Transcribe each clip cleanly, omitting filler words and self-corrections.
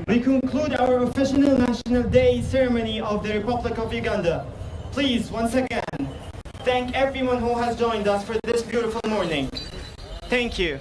we conclude our official National Day ceremony of the Republic of Uganda. Please, once again, thank everyone who has joined us for this beautiful morning. Thank you.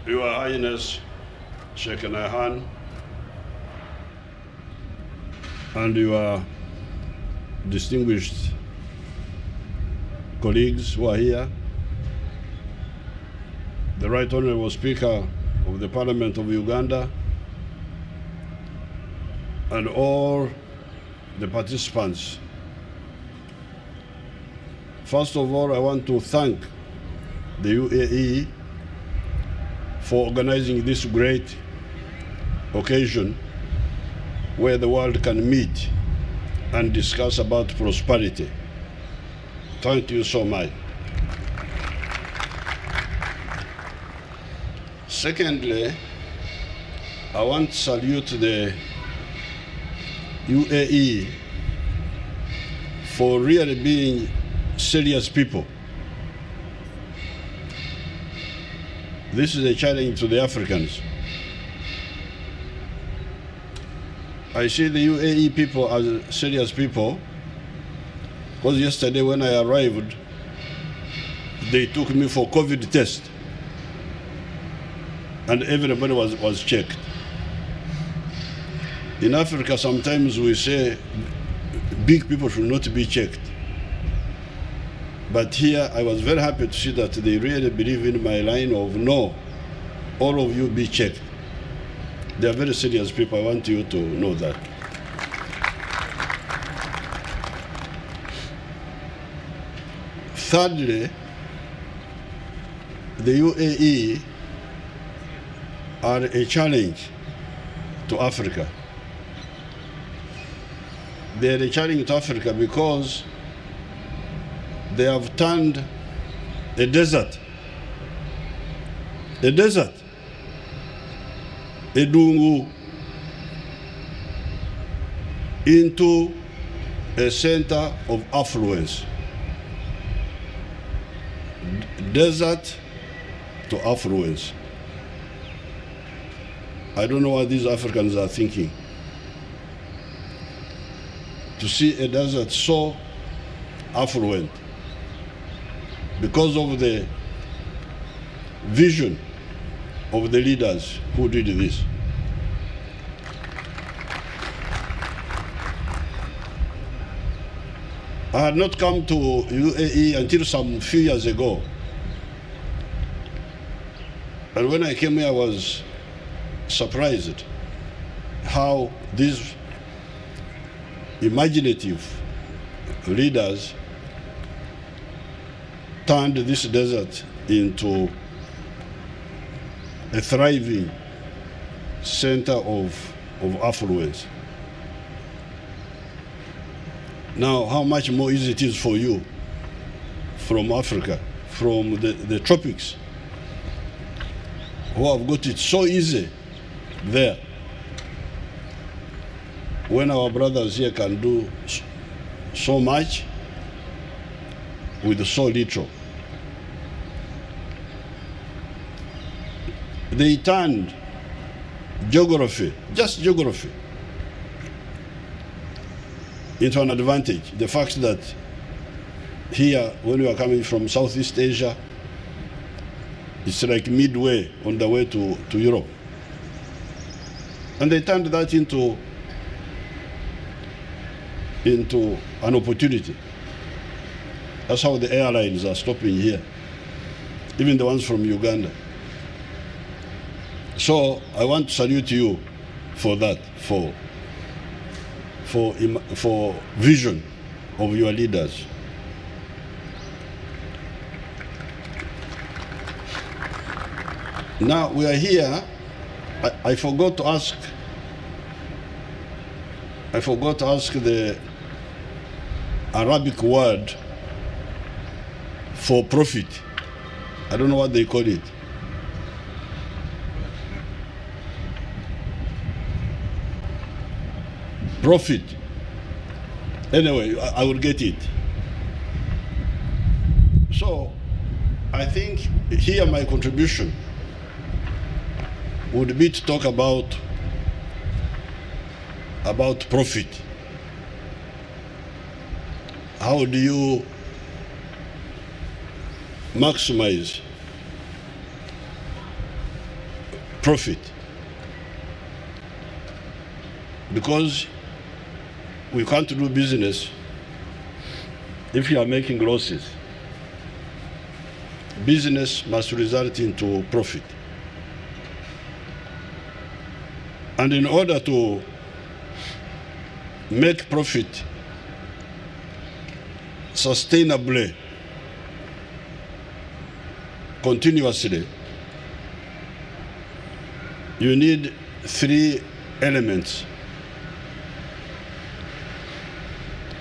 Your Highness, Sheikh Nahan, and your distinguished colleagues who are here, the Right Honorable Speaker of the Parliament of Uganda, and all the participants. First of all, I want to thank the UAE for organizing this great occasion where the world can meet and discuss about prosperity. Thank you so much. Secondly, I want to salute the UAE for really being serious people. This is a challenge to the Africans. I see the UAE people as serious people because yesterday when I arrived, they took me for COVID test and everybody was checked. In Africa, sometimes we say big people should not be checked. But here, I was very happy to see that they really believe in my line of no, all of you be checked. They are very serious people. I want you to know that. Thirdly, the UAE are a challenge to Africa. They are a challenge to Africa because they have turned a desert, a dungu, into a center of affluence. Desert to affluence. I don't know what these Africans are thinking. To see a desert so affluent because of the vision of the leaders who did this. I had not come to UAE until some few years ago. And when I came here, I was surprised how these imaginative leaders turned this desert into a thriving center of affluence. Now, how much more easy it is for you from Africa, from the tropics, who have got it so easy there, when our brothers here can do so much with so little. They turned geography, just geography, into an advantage. The fact that here, when we are coming from Southeast Asia, It's like midway on the way to Europe. And they turned that into an opportunity. That's how the airlines are stopping here, even the ones from Uganda. So I want to salute you for that, for vision of your leaders. Now we are here. I forgot to ask the Arabic word for profit. I don't know what they call it. Profit. Anyway, I will get it. So I think here my contribution would be to talk about profit. How do you maximize profit? Because we can't do business if you are making losses. Business must result into profit. And in order to make profit sustainably, continuously, you need 3 elements.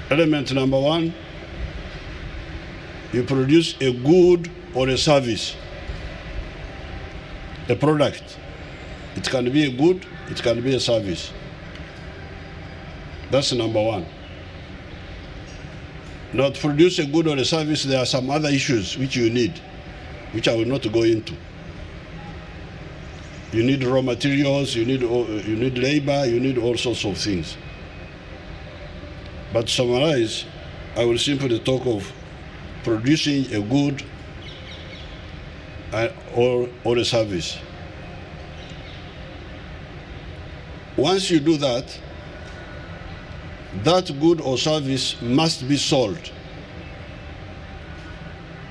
Element number 1, you produce a good or a service, a product. It can be a good, it can be a service. That's number 1. Now, to produce a good or a service, there are some other issues which you need, which I will not go into. You need raw materials, you need labor, you need all sorts of things. But to summarize, I will simply talk of producing a good or a service. Once you do that, that good or service must be sold.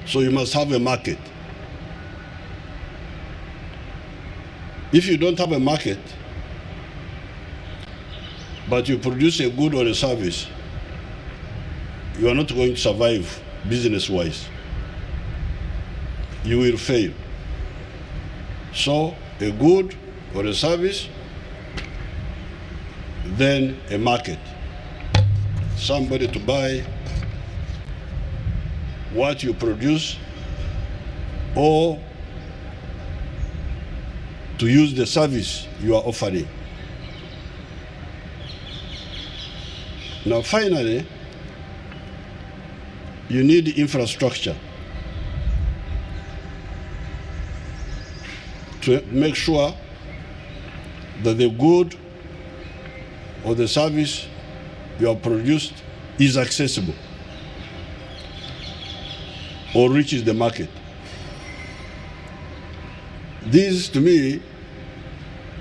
So you must have a market. If you don't have a market, but you produce a good or a service, you are not going to survive business-wise. You will fail. So a good or a service, then a market. Somebody to buy what you produce or to use the service you are offering. Now finally, you need infrastructure to make sure that the good or the service you have produced is accessible or reaches the market. These, to me,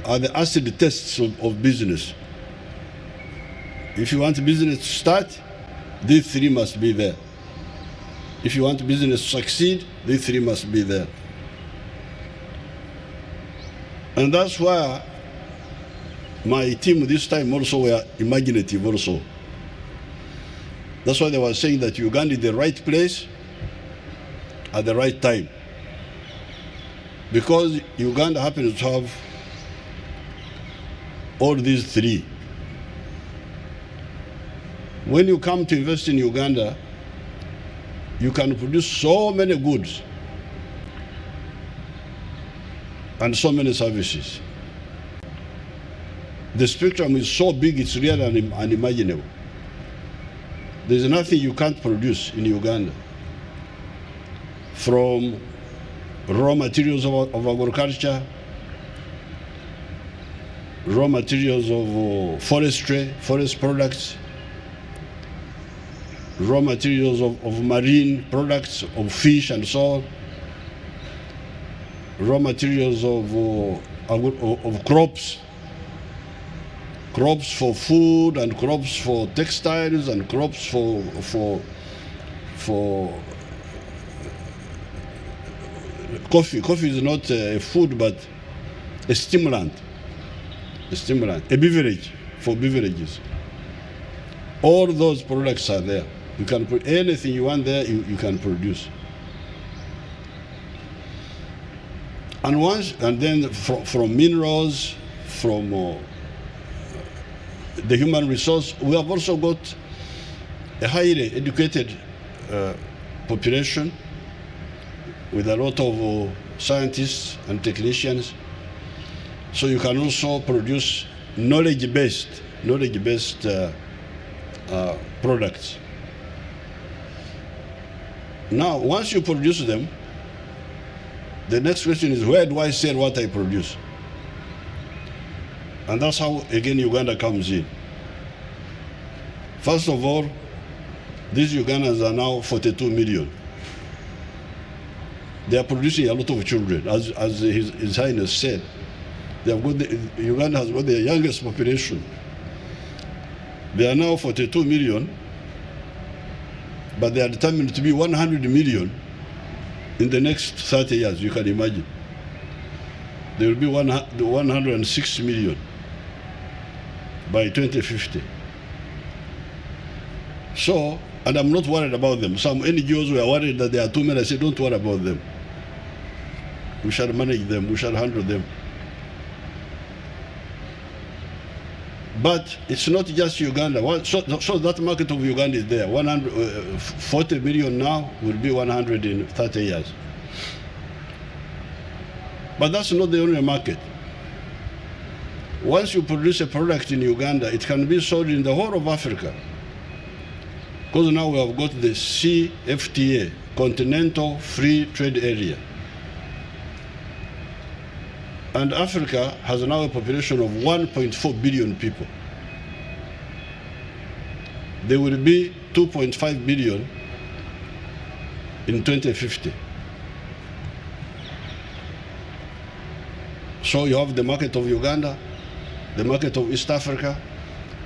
are the acid tests of business. If you want business to start, these 3 must be there. If you want business to succeed, these 3 must be there. And that's why my team this time also were imaginative also. That's why they were saying that Uganda is the right place at the right time. Because Uganda happens to have all these 3. When you come to invest in Uganda, you can produce so many goods and so many services. The spectrum is so big, it's really unimaginable. There's nothing you can't produce in Uganda. From raw materials of agriculture, raw materials of forestry, forest products, raw materials of marine products, of fish and so on, raw materials of crops for food, and crops for textiles, and crops for coffee. Coffee is not a food, but a stimulant. A beverage, for beverages. All those products are there. You can put anything you want there, you can produce. And then from minerals, from the human resource, we have also got a highly educated population with a lot of scientists and technicians. So you can also produce knowledge-based products. Now, once you produce them, the next question is, where do I sell what I produce? And that's how, again, Uganda comes in. First of all, these Ugandans are now 42 million. They are producing a lot of children, as His Highness said. Uganda has got the youngest population. They are now 42 million, but they are determined to be 100 million in the next 30 years, you can imagine. There will be 106 million by 2050. So, and I'm not worried about them. Some NGOs were worried that there are too many. I said, don't worry about them. We shall manage them, we shall handle them. But it's not just Uganda. So that market of Uganda is there. 40 million now will be 100 in 30 years. But that's not the only market. Once you produce a product in Uganda, it can be sold in the whole of Africa. Because now we have got the CFTA, Continental Free Trade Area. And Africa has now a population of 1.4 billion people. There will be 2.5 billion in 2050. So you have the market of Uganda, the market of East Africa,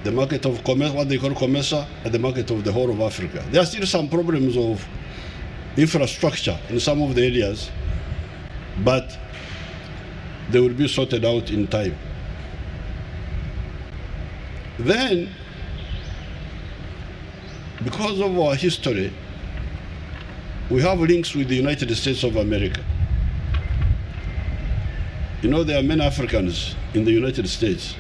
the market of what they call COMESA, and the market of the whole of Africa. There are still some problems of infrastructure in some of the areas, but they will be sorted out in time. Then, because of our history, we have links with the United States of America. You know, there are many Africans in the United States.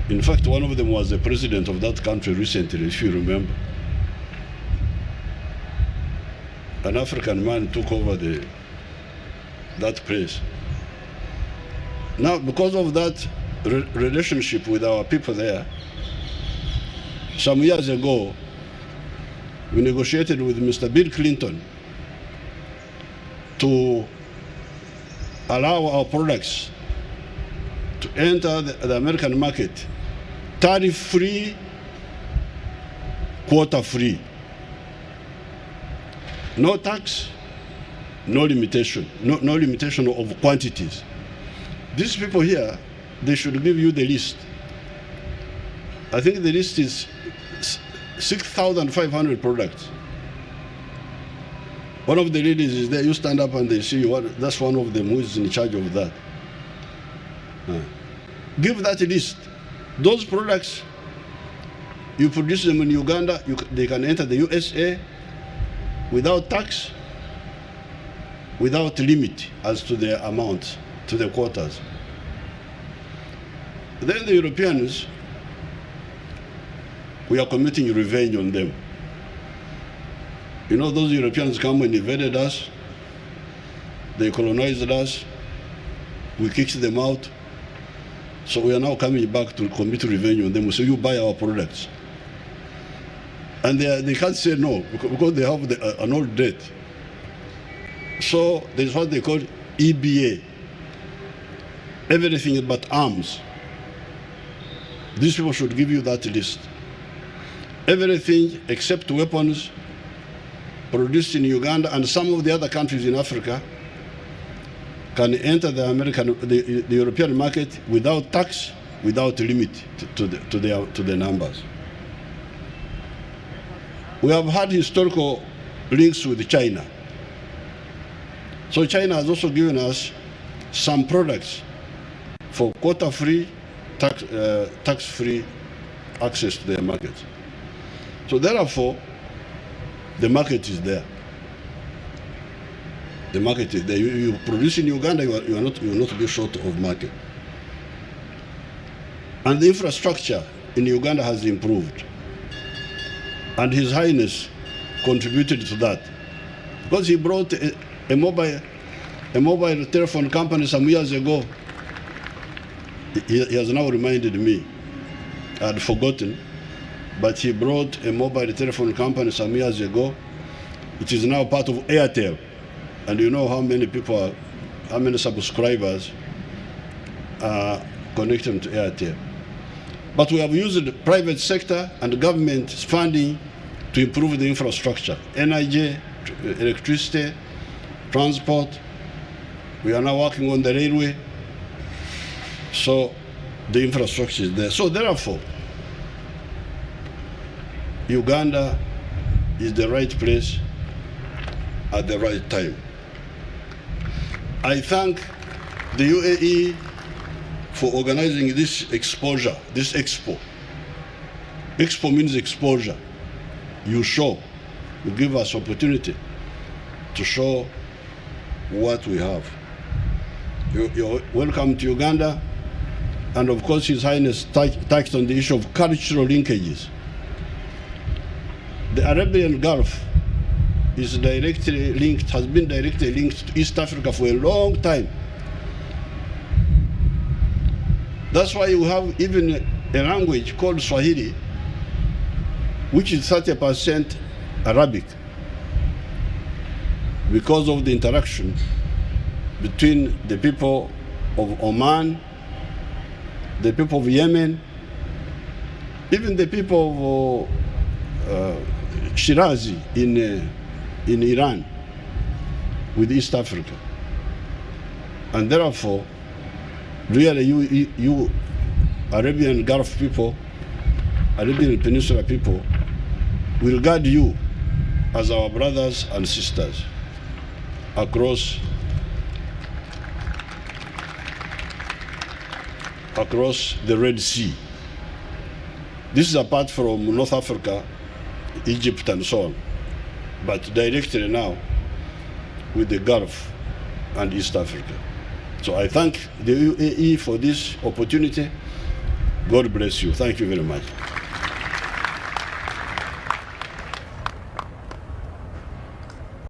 In fact, one of them was the president of that country recently, if you remember. An African man took over that place. Now, because of that relationship with our people there, some years ago, we negotiated with Mr. Bill Clinton to allow our products to enter the American market tariff-free, quota-free. No tax, no limitation, no limitation of quantities. These people here, they should give you the list. I think the list is 6,500 products. One of the ladies is there, you stand up and they see you, that's one of them who is in charge of that. Give that list. Those products, you produce them in Uganda, they can enter the USA without tax, without limit as to the amount, to the quotas. Then the Europeans, we are committing revenge on them. You know, those Europeans come and invaded us, they colonized us, we kicked them out. So we are now coming back to commit revenge on them. We say, you buy our products. And they can't say no, because they have an old debt. So there's what they call EBA, everything but arms. These people should give you that list. Everything except weapons produced in Uganda and some of the other countries in Africa can enter the European market without tax, without limit to the numbers. We have had historical links with China. So China has also given us some products for quota-free, tax-free access to their markets. So therefore, the market is there. The market is there. You produce in Uganda, you will not be short of market. And the infrastructure in Uganda has improved. And His Highness contributed to that, because he brought a mobile telephone company some years ago. He has now reminded me. I had forgotten, but he brought a mobile telephone company some years ago. It is now part of Airtel, and you know how many people, how many subscribers are connected to Airtel. But we have used the private sector and government funding to improve the infrastructure, energy, electricity, transport. We are now working on the railway. So the infrastructure is there. So therefore, Uganda is the right place at the right time. I thank the UAE for organizing this exposure, this expo. Expo means exposure. You show, you give us opportunity to show what we have. You're welcome to Uganda. And of course, His Highness touched on the issue of cultural linkages. The Arabian Gulf is directly linked, has been directly linked to East Africa for a long time. That's why you have even a language called Swahili, which is 30% Arabic, because of the interaction between the people of Oman, the people of Yemen, even the people of Shirazi in Iran, with East Africa. And therefore, really you Arabian Gulf people, Arabian Peninsula people, we regard you as our brothers and sisters across the Red Sea. This is apart from North Africa, Egypt and so on, but directly now with the Gulf and East Africa. So I thank the UAE for this opportunity. God bless you. Thank you very much.